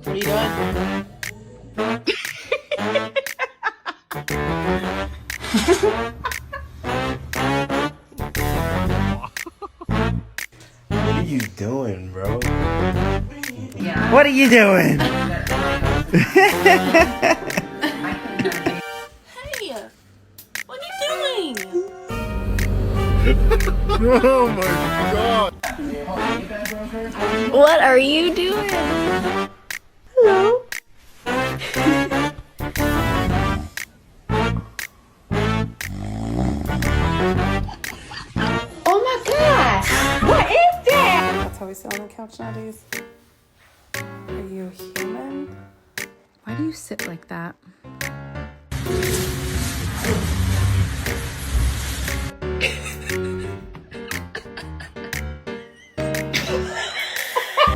What are you doing? What are you doing, bro? Yeah. What are you doing? Hey, what are you doing? Oh my god! What are you doing? Hello? Oh my God! What is that? That's how we sit on the couch nowadays. Are you human? Why do you sit like that?